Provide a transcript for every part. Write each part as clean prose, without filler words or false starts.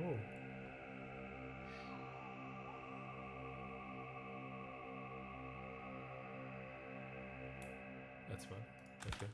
Oh. That's fun. Okay.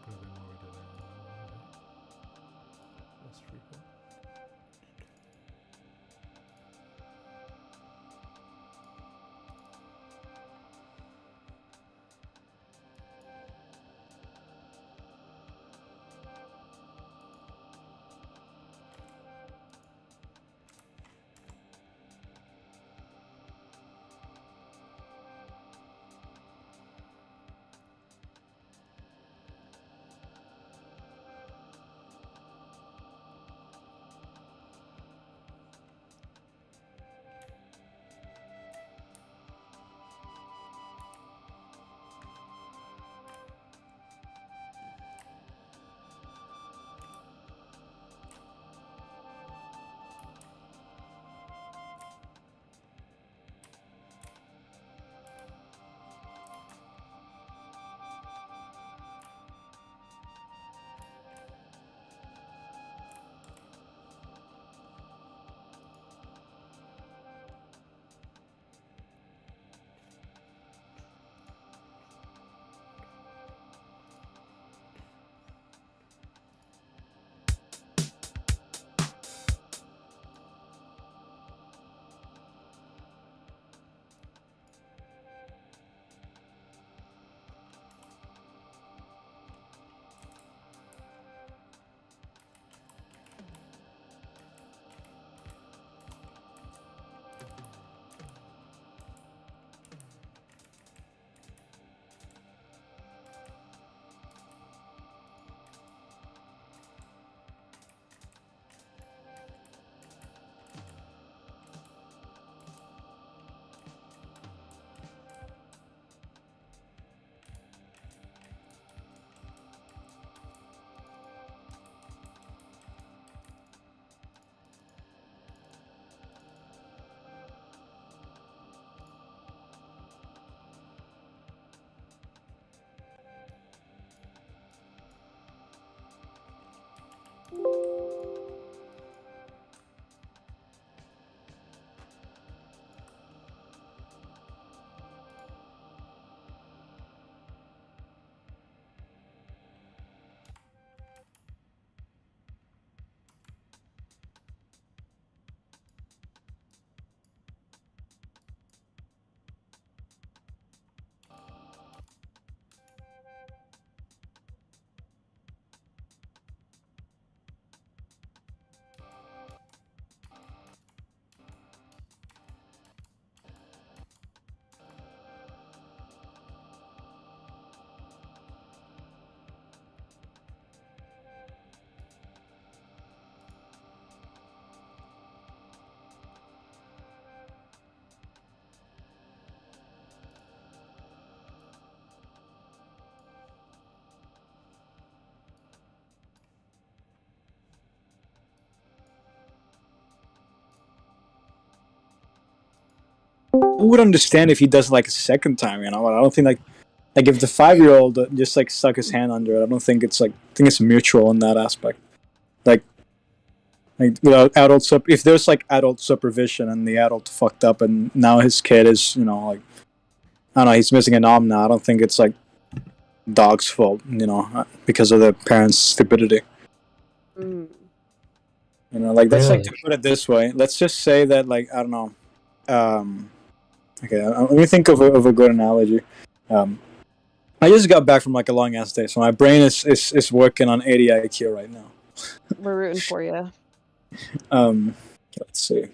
talking a bit more with less frequent. I would understand if he does it like a second time. You know, I don't think like if the 5-year-old just like stuck his hand under it, I don't think it's like I think it's mutual in that aspect. Like without if there's like adult supervision and the adult fucked up and now his kid is like I don't know he's missing an arm now. I don't think it's like dog's fault. Because of the parents' stupidity. Mm. Like that's like Really? to put it this way. Let's just say that like I don't know. Okay, let me think of a good analogy. I just got back from like a long ass day, so my brain is working on 80 IQ right now. We're rooting for you. Let's see.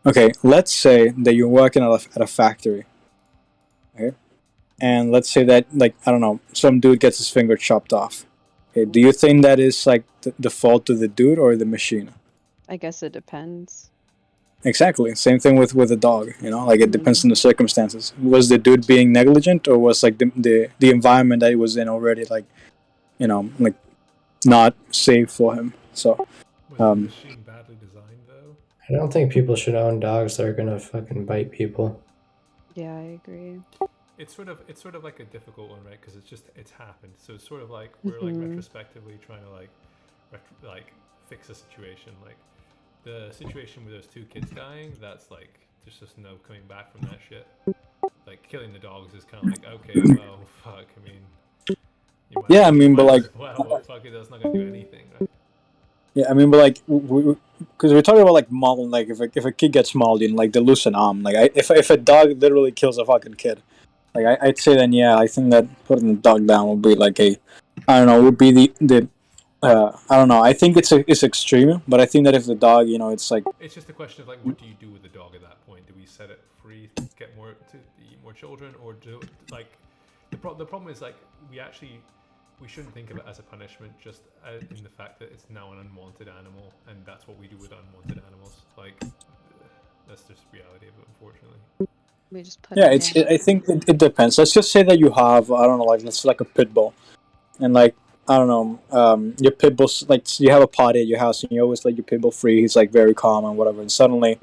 Okay, let's say that you're working at a factory. Okay, and let's say that like I don't know, some dude gets his finger chopped off. Okay, do you think that is like the fault of the dude or the machine? I guess it depends. Exactly. Same thing with a dog. Like it depends on the circumstances. Was the dude being negligent, or was like the environment that he was in already like, like not safe for him? So. Was the machine badly designed though? I don't think people should own dogs that are gonna fucking bite people. Yeah, I agree. It's sort of like a difficult one, right? Because it's happened. So it's sort of like we're like retrospectively trying to like fix a situation. Like the situation with those 2 kids dying, that's like there's just no coming back from that shit. Like killing the dogs is kind of like okay, well, fuck. I mean, You might, Yeah, I mean, you but might like, just, well, fuck it, that's not gonna do anything, right? yeah, I mean, but like, because we're talking about like mauling, like if a kid gets mauled, and like they lose an arm, like if a dog literally kills a fucking kid, like I'd say then yeah, I think that putting the dog down would be like a, I don't know, would be the I don't know. I think it's extreme, but I think that if the dog, it's like It's just a question of like, what do you do with the dog at that point? Do we set it free, get more to eat more children, or do like the problem is like we shouldn't think of it as a punishment, just in the fact that it's now an unwanted animal, and that's what we do with unwanted animals. Like that's just reality of it, unfortunately. We just put yeah, it it's down. I think it depends. Let's just say that you have, I don't know, like let's say like a pit bull, and like I don't know, your pit bull's like you have a potty at your house and you always let your pit bull free. He's like very calm and whatever, and suddenly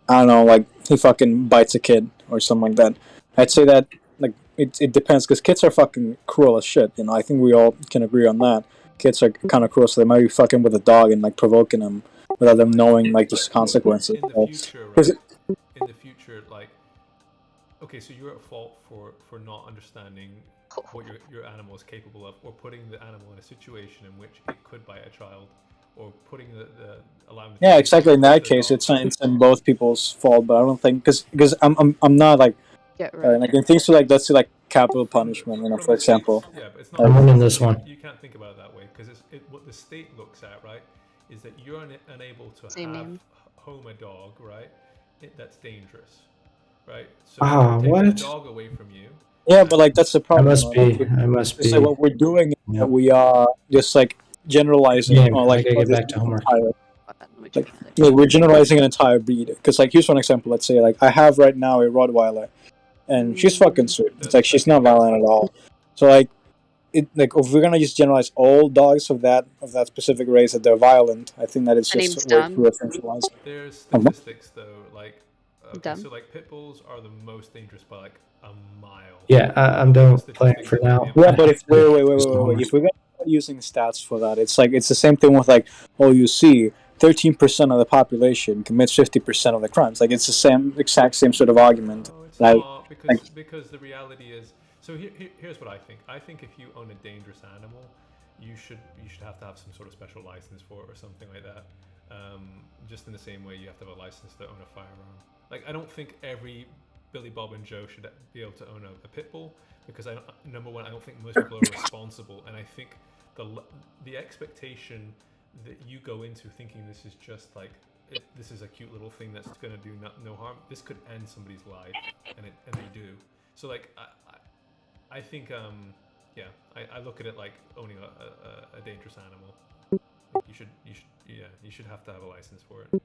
I don't know, like he fucking bites a kid or something like that. I'd say that like it depends because kids are fucking cruel as shit. I think we all can agree on that. Kids are kind of cruel, so they might be fucking with a dog and like provoking them without them knowing like the consequences. In the future, Because right? In the future, like, okay, so you're at fault for not understanding what your animal is capable of, or putting the animal in a situation in which it could bite a child, or putting the allowing the yeah, child exactly. In to that the case, dog. it's in both people's fault. But I don't think because I'm not like Get rid. like in things to like let's say like capital From punishment. from For the example. state's, yeah, but it's Uh, not. I'm winning It's, this one. you can't think about it that way because what the state looks at, right, is that you're unable to Same have name. home a dog, right? That's dangerous, right? So Ah, we're taking the what? dog away from you. Yeah, but like that's the I problem. must be. I must It's like be. what we're doing is Yeah. that we are just like generalizing Game. or I like gotta or get this back to homework. Button, we like just yeah, we're generalizing an entire breed. Because like here's one example. Let's say like I have right now a Rottweiler, and she's fucking sweet. It's like she's not violent at all. So like it like if we're gonna just generalize all dogs of that specific race that they're violent, I think that it's My just name's way Dumb. too essentialized. There's statistics though, like okay, Dumb. so like pit bulls are the most dangerous by like a mile. Yeah, I'm done with playing for now. Yeah, but if I have to wait, do some homework. if we're gonna start using stats for that, it's like it's the same thing with like you see 13% of the population commits 50% of the crimes. Like it's the exact same sort of argument. No, it's Like, not like because the reality is. So here's what I think. I think if you own a dangerous animal, you should have to have some sort of special license for it or something like that. Just in the same way you have to have a license to own a firearm. Like I don't think every Billy Bob and Joe should be able to own a pit bull because number one, I don't think most people are responsible, and I think the expectation that you go into thinking this is just like this is a cute little thing that's going to do no harm. This could end somebody's life, and they do. So like I think yeah, I look at it like owning a dangerous animal. You should have to have a license for it.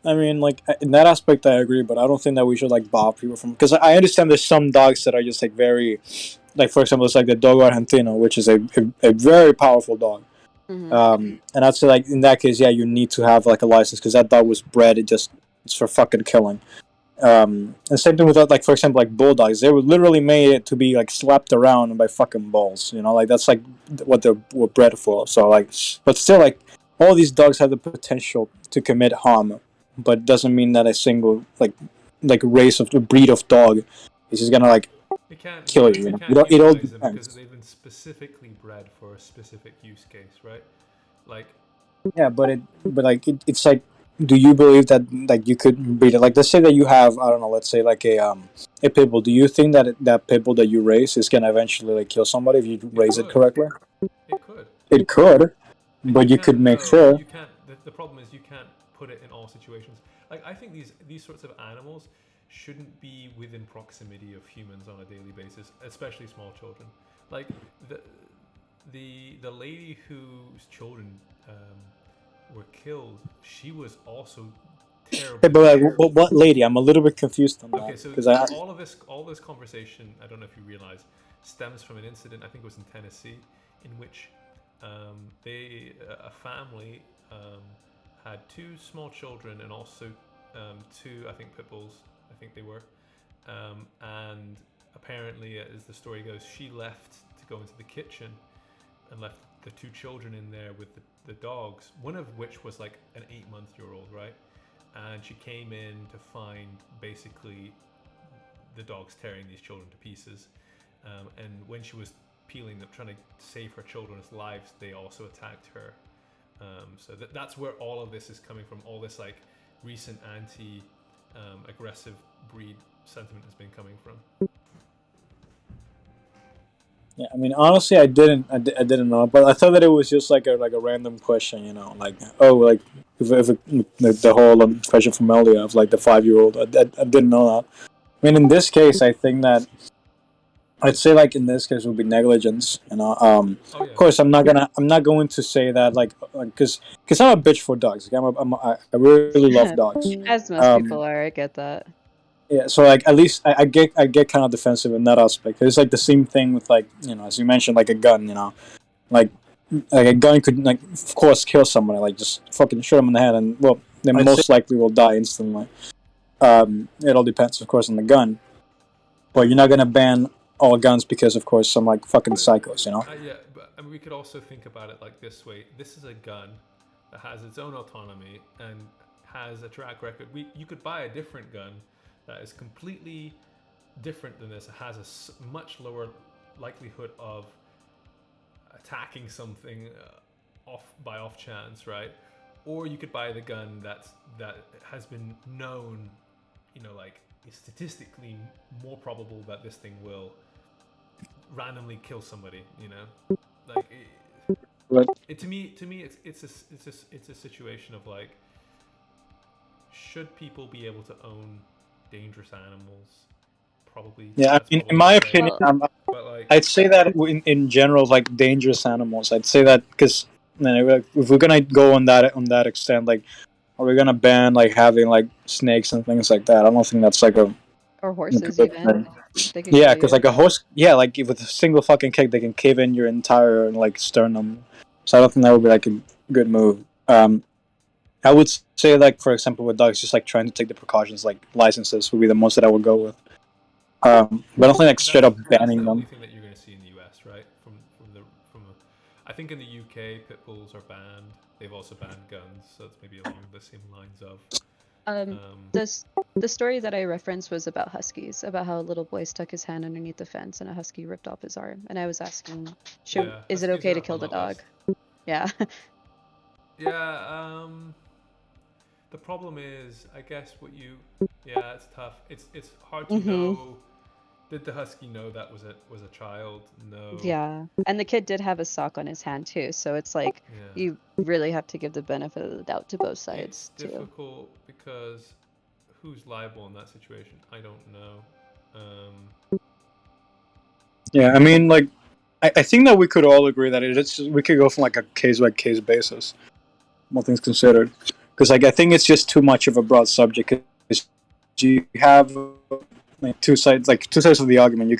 I mean, like in that aspect, I agree, but I don't think that we should like bar people from because I understand there's some dogs that are just like very, like for example, it's like the Dogo Argentino, which is a very powerful dog. Mm-hmm. And I'd say like in that case, yeah, you need to have like a license because that dog was bred. It's for fucking killing. And same thing with like for example like bulldogs. They were literally made to be like slapped around by fucking bulls. Like that's like what they were bred for. So like, but still like all these dogs have the potential to commit harm, but it doesn't mean that a single like race of the breed of dog is just gonna like It can't kill you. You can't It all humanize them depends. because they've been specifically bred for a specific use case, right? Like Yeah, but it's like, do you believe that like you could breed it? Like, let's say that you have, I don't know, let's say like a pit bull. Do you think that that pit bull that you raise is gonna eventually like kill somebody if you raise it correctly? it could. It could, but you could make sure. You can't. The problem is you can't put it in all situations. Like I think these sorts of animals shouldn't be within proximity of humans on a daily basis, especially small children. Like the lady whose children were killed, she was also terrible. Hey, but like, what lady? I'm a little bit confused on that. Okay, so because all this conversation, I don't know if you realize, stems from an incident. I think it was in Tennessee, in which a family had two small children and also two, I think, pit bulls. I think they were, and apparently, as the story goes, she left to go into the kitchen and left the two children in there with the dogs, one of which was like an 8-month-old, right? And she came in to find basically the dogs tearing these children to pieces. And when she was appealing, of trying to save her children's lives, they also attacked her. So that's where all of this is coming from. All this like recent aggressive breed sentiment has been coming from. Yeah, I mean, honestly, I didn't know, but I thought that it was just like a random question, you know, like like the whole question from Elia of like the 5-year-old. I didn't know that. I mean, in this case, I think that I'd say like in this case it would be negligence, you know. Oh, yeah. Of course, I'm not going to say that like because I'm a bitch for dogs. Like, I really love dogs. As most people are, I get that. Yeah, so like at least I get kind of defensive in that aspect. It's like the same thing with like, you know, as you mentioned, like a gun, you know, like a gun could like of course kill somebody, like just fucking shoot them in the head, and well, they most likely will die instantly. It all depends, of course, on the gun, but you're not gonna ban all guns because, of course, some like fucking psychos, you know. Yeah, but I mean, we could also think about it like this way: this is a gun that has its own autonomy and has a track record. You could buy a different gun that is completely different than this. It has a much lower likelihood of attacking something off chance, right? Or you could buy the gun that has been known, you know, like is statistically more probable that this thing will randomly kill somebody, you know. Like to me it's a situation of like, should people be able to own dangerous animals? Probably. Yeah, in my opinion, but like, I'd say that in general, like dangerous animals, I'd say that because if we're gonna go on that extent, like, are we gonna ban like having like snakes and things like that? I don't think that's like or horses even. Yeah, because like a horse, yeah, like with a single fucking kick, they can cave in your entire like sternum. So I don't think that would be like a good move. I would say like, for example, with dogs, just like trying to take the precautions, like licenses would be the most that I would go with. But I don't think like straight up banning them. That's the only them. thing that you're going to see in the US, right? I think in the UK, pit bulls are banned. They've also banned guns, so it's maybe along the same lines of. The story that I referenced was about huskies, about how a little boy stuck his hand underneath the fence and a husky ripped off his arm. And I was asking, is it okay to kill the dog? Yeah. Yeah. The problem is, I guess it's tough. It's hard to know. Did the husky know that was a child? No. Yeah, and the kid did have a sock on his hand too, so it's like you really have to give the benefit of the doubt to both sides. It's difficult because who's liable in that situation? I don't know. Yeah, I mean, like, I think that we could all agree that we could go from like a case by case basis, all things considered, because like I think it's just too much of a broad subject. Because you have like two sides of the argument. You